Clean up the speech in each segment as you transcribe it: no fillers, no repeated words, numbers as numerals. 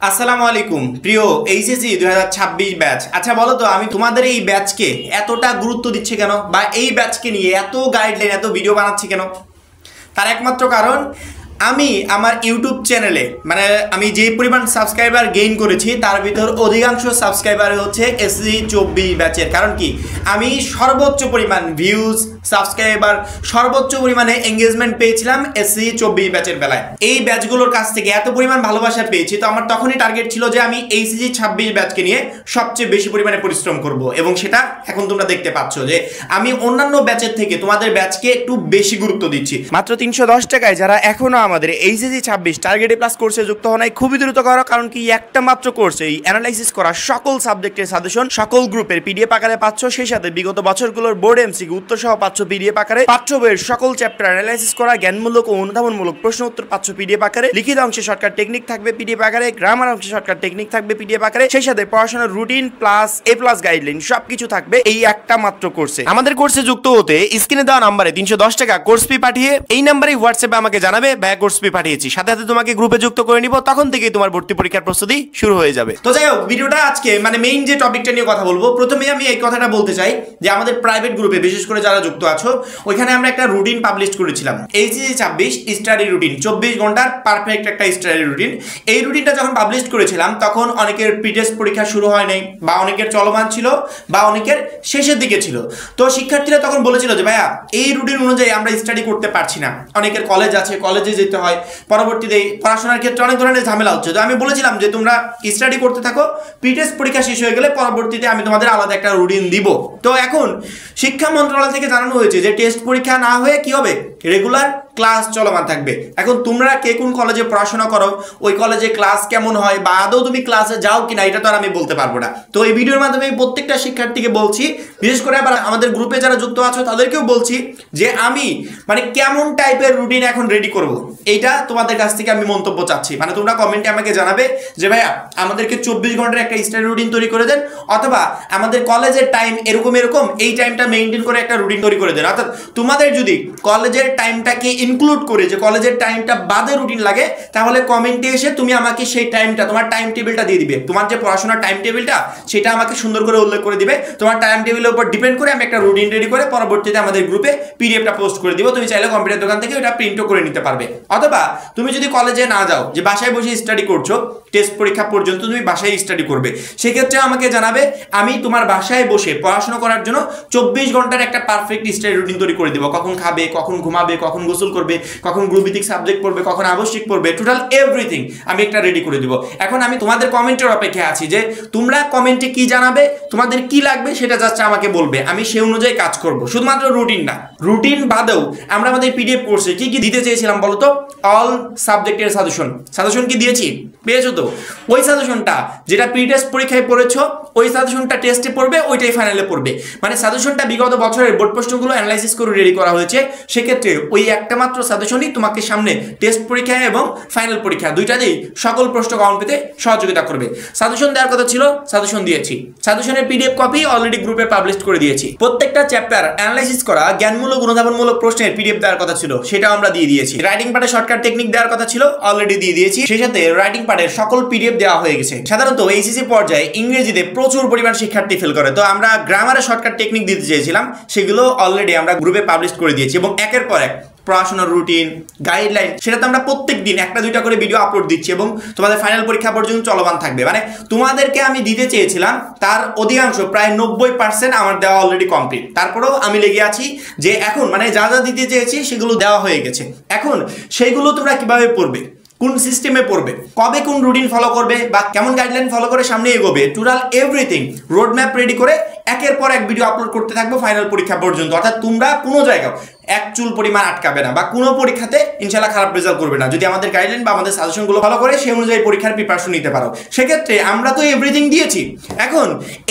আসসালামু আলাইকুম প্রিয় এইচএসসি 2026 ব্যাচ। আচ্ছা বলো তো, আমি তোমাদের এই ব্যাচকে এতটা গুরুত্ব দিচ্ছি কেন, বা এই ব্যাচকে নিয়ে এত গাইডলাইন এত ভিডিও বানাচ্ছি কেন? তার একমাত্র কারণ আমি আমার ইউটিউব চ্যানেলে মানে আমি যে পরিমাণ সাবস্ক্রাইবার গেইন করেছি তার ভিতর অধিকাংশ সাবস্ক্রাইবার হচ্ছে এসসি 24 ব্যাচের। কারণ কি, আমি সর্বোচ্চ পরিমাণ ভিউজ, সাবস্ক্রাইবার, সর্বোচ্চ পরিমাণে এঙ্গেজমেন্ট পেয়েছিলাম এসসি 24 ব্যাচের বেলায়। এই ব্যাচগুলোর কাছ থেকে এত পরিমাণ ভালোবাসা পেয়েছি, তো আমার তখনই টার্গেট ছিল যে আমি এইচএসসি 26 ব্যাচকে নিয়ে সবচেয়ে বেশি পরিমাণে পরিশ্রম করব, এবং সেটা এখন তোমরা দেখতে পাচ্ছ যে আমি অন্যান্য ব্যাচের থেকে তোমাদের ব্যাচকে একটু বেশি গুরুত্ব দিচ্ছি। মাত্র 310 টাকায় যারা এখনো আমাদের এইচএসসি 26 টার্গেট প্লাস কোর্সে যুক্ত হওয়া নাই, খুবই দ্রুত করো। কারণ কি, একটা মাত্র কোর্সে এই অ্যানালাইসিস করা সকল সাবজেক্টের সাজেশন সকল গ্রুপের পিডিএফ আকারে পাচ্ছ। সেই সাথে বিগত বছরগুলোর বোর্ড এমসিকিউ উত্তর সহ পাচ্ছ পিডিএফ আকারে। পাঠ্য বইয়ের সকল চ্যাপ্টার অ্যানালাইসিস করা জ্ঞানমূলক ও অনুধাবনমূলক প্রশ্ন উত্তর পাচ্ছ পিডিএফ আকারে। লিখিত অংশে শর্টকাট টেকনিক থাকবে পিডিএফ আকারে, গ্রামার অংশে শর্টকাট টেকনিক থাকবে পিডিএফ আকারে। সেই সাথে পড়াশোনার রুটিন প্লাস এ প্লাস গাইডলাইন সবকিছু থাকবে এই একটা মাত্র কোর্সে। আমাদের কোর্সে যুক্ত হতে স্ক্রিনে দেওয়া নাম্বারে 310 টাকা কোর্স ফি পাঠিয়ে এই নাম্বারে হোয়াটসঅ্যাপে আমাকে জানাবে ভাই কোর্স ফি পাঠিয়েছি, সাথে সাথে তোমাকে গ্রুপে যুক্ত করে নিব। তখন থেকেই তোমার ভর্তি পরীক্ষার প্রস্তুতি শুরু হয়ে যাবে। তো যাই হোক, ভিডিওটা আজকে মানে মেইন যে টপিকটা নিয়ে কথা বলবো, প্রথমে আমি এই কথাটা বলতে চাই যে আমাদের প্রাইভেট গ্রুপে বিশেষ করে যারা যুক্ত আছো, ওইখানে আমরা একটা রুটিন পাবলিশ করেছিলাম, এইচএসসি 26 স্টাডি রুটিন, 24 ঘন্টার পারফেক্ট একটা স্টাডি রুটিন। এই রুটিনটা যখন পাবলিশ করেছিলাম তখন অনেকের প্রি-টেস্ট পরীক্ষা শুরু হয় নাই, বা অনেকের চলমান ছিল, বা অনেকের শেষের দিকে ছিল। তো শিক্ষার্থীরা তখন বলেছিল যে ভাইয়া এই রুটিন অনুযায়ী আমরা স্টাডি করতে পারছি না, অনেকের কলেজ আছে, কলেজে যেতে হয়, পরবর্তীতে পড়াশোনার ক্ষেত্রে অনেক ধরনের ঝামেলা হচ্ছে। তো আমি বলেছিলাম যে তোমরা স্টাডি করতে থাকো, প্রি-টেস্ট পরীক্ষা শেষ হয়ে গেলে পরবর্তীতে আমি তোমাদের আলাদা একটা রুটিন দিব। তো এখন শিক্ষা মন্ত্রণালয় থেকে জানানো হয়েছে যে টেস্ট পরীক্ষা না হয়ে কি হবে, রেগুলার ক্লাস চলমান থাকবে। এখন তোমরা কে কোন কলেজে পড়াশোনা করো, ওই কলেজে ক্লাস কেমন হয়, বা আদৌ তুমি ক্লাসে যাও কিনা, এটা তো আর আমি বলতে পারবো না। তো এই ভিডিওর মাধ্যমে প্রত্যেকটা শিক্ষার্থীকে বলছি, বিশেষ করে আবার আমাদের গ্রুপে যারা যুক্ত আছো তাদেরকেও বলছি যে আমি মানে কেমন টাইপের রুটিন এখন রেডি করব, এইটা তোমাদের কাছ থেকে আমি মন্তব্য চাচ্ছি। মানে তোমরা কমেন্টে আমাকে জানাবে যে ভাইয়া আমাদেরকে 24 ঘন্টার একটা স্টাডি রুটিন তৈরি করে দেন, অথবা আমাদের কলেজের টাইম এরকম এরকম, এই টাইমটা মেইনটেইন করে একটা রুটিন তৈরি করে দেন। অর্থাৎ তোমাদের যদি কলেজের টাইমটাকে ইনক্লুড করে যে কলেজের টাইমটা বাদে রুটিন লাগে, তাহলে কমেন্টে এসে তুমি আমাকে সেই টাইমটা, তোমার টাইম টেবিলটা দিয়ে দিবে, তোমার যে পড়াশোনার টাইম টেবিলটা সেটা আমাকে সুন্দর করে উল্লেখ করে দিবে। তোমার টাইম টেবিলের উপর ডিপেন্ড করে আমি একটা রুটিন রেডি করে পরবর্তীতে আমাদের গ্রুপে পিডিএফটা পোস্ট করে দিব। তুমি চাইলে কম্পিউটার দোকান থেকে ওটা প্রিন্টও করে নিতে পারবে। অথবা তুমি যদি কলেজে না যাও, যে বাসায় বসে স্টাডি করছো, টেস্ট পরীক্ষা পর্যন্ত তুমি বাসায় স্টাডি করবে, সেক্ষেত্রে আমাকে জানাবে, আমি তোমার বাসায় বসে পড়াশোনা করার জন্য 24 ঘন্টার একটা পারফেক্ট স্টাডি রুটিন তৈরি করে দিব। কখন খাবে, কখন ঘুমাবে, কখন গোসল করবে, কখন গ্রুপ ভিত্তিক সাবজেক্ট পড়বে, কখন আবশ্যিক পড়বে, টোটাল এভরিথিং আমি একটা রেডি করে দিব। এখন আমি তোমাদের কমেন্টের অপেক্ষায় আছি যে তোমরা কমেন্টে কি জানাবে, তোমাদের কি লাগবে সেটা জাস্ট আমাকে বলবে, আমি সেই অনুযায়ী কাজ করব। শুধুমাত্র রুটিন না, রুটিন বাদেও আমরা আমাদের পিডিএফ কোর্সে কি কি দিতে চেয়েছিলাম বলো তো? অল সাবজেক্টের সাজেশন কি দিয়েছি? পেয়েছো তো? ওই সাজেশনটা যেটা প্রি টেস্ট পরীক্ষায় পড়েছো, ওই সাজেশনটা টেস্টে পড়বে, ওইটাই ফাইনালে পড়বে। মানে সাজেশনটা বিগত বছরের বোর্ড প্রশ্নগুলো অ্যানালাইসিস করে রেডি করা হয়েছে। সেক্ষেত্রে ওই একটা মাত্র সাজেশনই তোমাকে সামনে টেস্ট পরীক্ষায় এবং ফাইনাল পরীক্ষা দুইটাতেই সকল প্রশ্ন কমন পেতে সহযোগিতা করবে। সাজেশন দেওয়ার কথা ছিল, সাজেশন দিয়েছি। সাজেশনের পিডিএফ কপি অলরেডি গ্রুপে পাবলিশ করে দিয়েছি। প্রত্যেকটা চ্যাপ্টার অ্যানালাইসিস করা জ্ঞানমূলক অনুধাবনমূলক প্রশ্নের পিডিএফ দেওয়ার কথা ছিল, সেটাও আমরা দিয়ে দিয়েছি। রাইটিং পার্টে শর্টকাট টেকনিক দেওয়ার কথা ছিল, অলরেডি দিয়ে দিয়েছি। সেই সাথে রাইটিং পার্টের সকল পিডিএফ দেওয়া হয়ে গেছে। সাধারণত এইচএসসি পর্যায়ে ইংরেজিতে প্রচুর পরিমাণ শিক্ষার্থী ফেল করে, তো আমরা গ্রামারে শর্টকাট টেকনিক দিতে চেয়েছিলাম, সেগুলো অলরেডি আমরা গ্রুপে পাবলিশ করে দিয়েছি। এবং একের পর এক পড়াশোনার রুটিন, গাইডলাইন, সেটাতে আমরা প্রত্যেক দিন একটা দুইটা করে ভিডিও আপলোড দিচ্ছি, এবং তোমাদের ফাইনাল পরীক্ষা পর্যন্ত চলমান থাকবে। মানে তোমাদেরকে আমি দিতে চেয়েছিলাম তার অধিকাংশ প্রায় 90% আমার দেওয়া অলরেডি কমপ্লিট। তারপরেও আমি লেগে আছি যে এখন মানে যা যা দিতে চেয়েছি সেগুলো দেওয়া হয়ে গেছে। এখন সেইগুলো তোমরা কিভাবে পড়বে, কোন সিস্টেমে পড়বে, কবে কোন রুটিন ফলো করবে, বা কেমন গাইডলাইন ফলো করে সামনে এগোবে, total everything road map ready করে একের পর এক ভিডিও আপলোড করতে থাকবো ফাইনাল পরীক্ষা পর্যন্ত। অর্থাৎ তোমরা কোনো জায়গায় এক চুল পরিমাণ আটকাবে না, বা কোনো পরীক্ষাতে ইনশাল্লাহ খারাপ রেজাল্ট করবে না, যদি আমাদের গাইডলাইন বা আমাদের সাজেশনগুলো ফলো করে সেই অনুযায়ী পরীক্ষার প্রিপারেশন নিতে পারো। সেক্ষেত্রে আমরা তো এভরিথিং দিয়েছি। এখন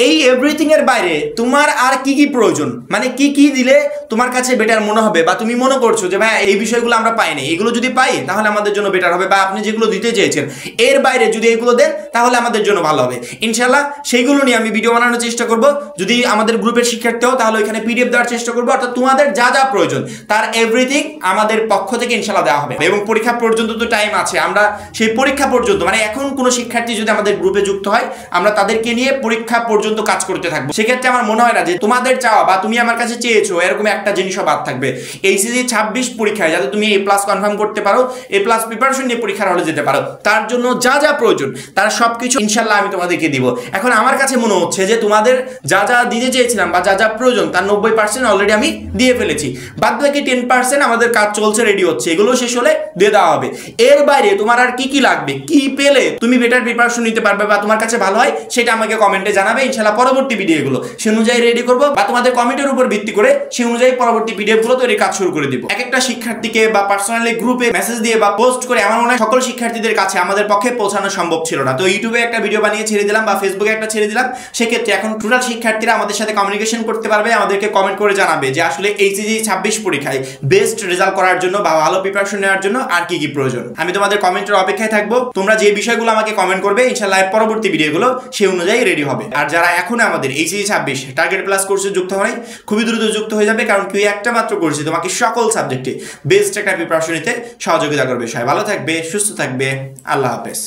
এই এভরিথিং এর বাইরে তোমার আর কি কি প্রয়োজন, মানে কি কি দিলে তোমার কাছে বেটার মনে হবে বা তুমি মনে করছো যে ভাই এই বিষয়গুলো আমরা পাইনি, এগুলো যদি পাই তাহলে আমাদের জন্য বেটার হবে, বা আপনি যেগুলো দিতে চেয়েছেন এর বাইরে যদি এগুলো দেন তাহলে আমাদের জন্য ভালো হবে। ইনশাল্লাহ সেইগুলো নিয়ে আমি ভিডিও বানানোর চেষ্টা করব। যদি আমাদের গ্রুপের শিক্ষার্থী হও তাহলে ওইখানে পিডিএফ দেওয়ার চেষ্টা করবো, অর্থাৎ তোমাদের যা যা প্রয়োজন তার এভরিথিং আমাদের পক্ষ থেকে ইনশাল্লাহ দেওয়া হবে। এবং পরীক্ষা পর্যন্ত তো টাইম আছে, আমরা সেই পরীক্ষা পর্যন্ত মানে এখন কোনো শিক্ষার্থী যদি আমাদের গ্রুপে যুক্ত হয় আমরা তাদেরকে নিয়ে পরীক্ষা পর্যন্ত কাজ করতে থাকবো। সেক্ষেত্রে আমার মনে হয় না যে তোমাদের চাওয়া বা তুমি আমার কাছে চেয়েছো এরকম একটা জিনিসও বাদ থাকবে। এইচএসসি 26 পরীক্ষায় যাতে তুমি A+ কনফার্ম করতে পারো, A+ প্রিপারেশন নিয়ে পরীক্ষার হলে যেতে পারো, তার জন্য যা যা প্রয়োজন তার সবকিছু ইনশাল্লাহ আমি তোমাদেরকে দিব। এখন আমার কাছে মনে হচ্ছে যে তোমাদের যা যা দিতে চেয়েছিলাম বা যা যা প্রয়োজন তার 90% অলরেডি আমি দিয়ে ফেলেছি, বাদ বাকি 10% আমাদের কাজ চলছে, রেডি হচ্ছে, এগুলো শেষ হলে দিয়ে দেওয়া হবে। এর বাইরে তোমার আর কি কি লাগবে, কি পেলে তুমি বেটার প্রিপারেশন নিতে পারবে বা তোমার কাছে ভালো হয় সেটা আমাকে কমেন্টে জানাবে। ইনশাল্লাহ পরবর্তী ভিডিওগুলো সে অনুযায়ী রেডি করবো বা তোমাদের কমেন্টের উপর ভিত্তি করে সে অনুযায়ী পরবর্তী পিডিএফ গুলো তৈরি কাজ শুরু করে দিব। এক একটা শিক্ষার্থীকে বা পার্সোনালি গ্রুপে মেসেজ দিয়ে বা পোস্ট করে আমার মনে হয় সকল শিক্ষার্থীদের কাছে আমাদের পক্ষে পৌঁছানো সম্ভব ছিল না। তো ইউটিউবে একটা ভিডিও বানিয়ে ছেড়ে দিলাম বা ফেসবুকে একটা ছেড়ে দিলাম, সেক্ষেত্রে এখন টোটাল শিক্ষার্থীরা আমাদের সাথে কমিউনিকেশন করতে পারবে, আমাদেরকে কমেন্ট করে জানাবে যে আসলে এইচএসসি 26 পরীক্ষায় বেস্ট রেজাল্ট করার জন্য বা ভালো প্রিপারেশন নেওয়ার জন্য আর কি কি প্রয়োজন। আমি তোমাদের কমেন্টের অপেক্ষায় থাকবো, তোমরা যে বিষয়গুলো আমাকে কমেন্ট করবে ইনশাআল্লাহ পরবর্তী ভিডিওগুলো সেই অনুযায়ী রেডি হবে। আর যারা এখন আমাদের এইচএসসি 26 টার্গেট প্লাস কোর্সে যুক্ত হয় খুবই দ্রুত যুক্ত হয়ে যাবে, কারণ তুই একটা মাত্র কোর্সে তোমাকে সকল সাবজেক্টে বেস্ট একটা প্রিপারেশন নিতে সহযোগিতা করবে। সবাই ভালো থাকবে, সুস্থ থাকবে, আল্লাহ হাফেজ।